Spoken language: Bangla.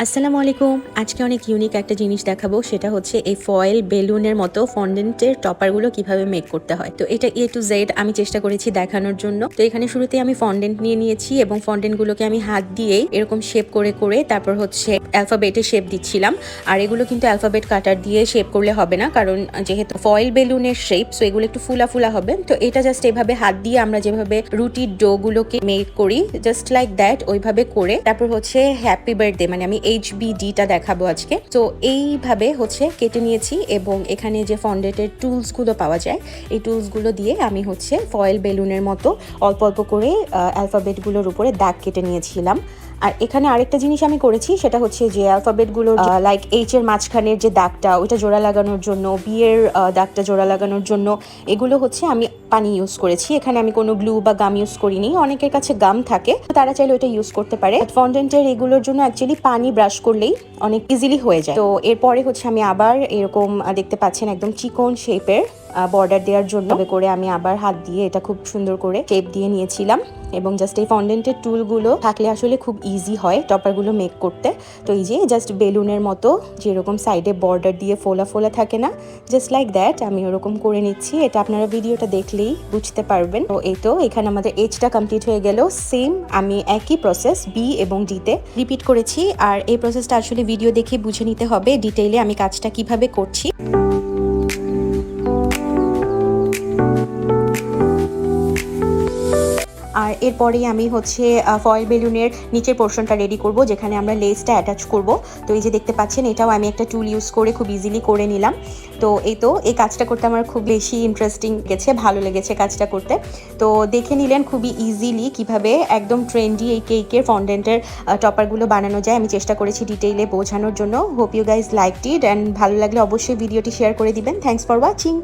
আসসালামু আলাইকুম। আজকে অনেক ইউনিক একটা জিনিস দেখাবো, সেটা হচ্ছে এই ফয়েল বেলুনের মতো ফন্ডেন্টের টপারগুলো কিভাবে মেক করতে হয়। তো এটা A to Z আমি চেষ্টা করেছি দেখানোর জন্য। তো এখানে শুরুতে আমি ফন্ডেন্ট নিয়ে নিয়েছি এবং ফন্ডেন্টগুলোকে আমি হাত দিয়েই এরকম শেপ করে করে তারপর হচ্ছে অ্যালফাবেটে শেপ দিচ্ছিলাম। আর এগুলো কিন্তু অ্যালফাবেট কাটার দিয়ে শেপ করলে হবে না, কারণ যেহেতু ফয়েল বেলুনের শেপ, সো এগুলো একটু ফুলা ফুলা হবে। তো এটা জাস্ট এভাবে হাত দিয়ে আমরা যেভাবে রুটির ডো গুলোকে মেক করি, জাস্ট লাইক দ্যাট, ওইভাবে করে তারপর হচ্ছে হ্যাপি বার্থডে মানে আমি HBDটা দেখাবো আজকে। তো এইভাবে হচ্ছে কেটে নিয়েছি এবং এখানে যে ফন্ডেন্টের টুলসগুলো পাওয়া যায় এই টুলসগুলো দিয়ে আমি হচ্ছে ফয়েল বেলুনের মতো অল্প অল্প করে অ্যালফাবেটগুলোর উপরে দাগ কেটে নিয়েছিলাম। আর এখানে আরেকটা জিনিস আমি করেছি, সেটা হচ্ছে যে অ্যালফাবেটগুলোর লাইক H এর মাঝখানের যে দাগটা ওইটা জোড়া লাগানোর জন্য, B এর দাগটা জোড়া লাগানোর জন্য এগুলো হচ্ছে আমি পানি ইউজ করেছি। এখানে আমি কোনো গ্লু বা গাম ইউজ করিনি। অনেকের কাছে গাম থাকে, তারা চাইলে ওইটা ইউজ করতে পারে। ফন্ডেন্টের এগুলোর জন্য অ্যাকচুয়ালি পানি ব্রাশ করলেই অনেক ইজিলি হয়ে যায়। তো এরপরে হচ্ছে আমি আবার এরকম দেখতে পাচ্ছেন একদম চিকন শেপের বর্ডার দেওয়ার জন্য করে আমি আবার হাত দিয়ে এটা খুব সুন্দর করে শেপ দিয়ে নিয়েছিলাম। এবং জাস্ট এই ফন্ডেন্টের টুলগুলো থাকলে আসলে খুব ইজি হয় টপারগুলো মেক করতে। তো এই যে জাস্ট বেলুনের মতো যেরকম সাইডে বর্ডার দিয়ে ফোলা ফোলা থাকে না, জাস্ট লাইক দ্যাট আমি ওরকম করে নিচ্ছি। এটা আপনারা ভিডিওটা দেখলেই বুঝতে পারবেন। তো এই তো এখানে আমাদের Hটা কমপ্লিট হয়ে গেল। সেম আমি একই প্রসেস B এবং D তে রিপিট করেছি। আর এই প্রসেসটা আসলে ভিডিও দেখে বুঝে নিতে হবে ডিটেইলে আমি কাজটা কিভাবে করছি। আর এরপরেই আমি হচ্ছে ফয়েল বেলুনের নিচের পোর্শনটা রেডি করব, যেখানে আমরা লেসটা অ্যাটাচ করব। তো এই যে দেখতে পাচ্ছেন, এটাও আমি একটা টুল ইউজ করে খুব ইজিলি করে নিলাম। তো এই কাজটা করতে আমার খুব বেশি ইন্টারেস্টিং লেগেছে, ভালো লেগেছে কাজটা করতে। তো দেখে নিলেন খুবই ইজিলি কিভাবে একদম ট্রেন্ডি এই কেকের ফন্ডেন্টের টপারগুলো বানানো যায়। আমি চেষ্টা করেছি ডিটেইলে বোঝানোর জন্য। Hope you guys liked it, and ভালো লাগলে অবশ্যই ভিডিওটি শেয়ার করে দিবেন। Thanks for watching.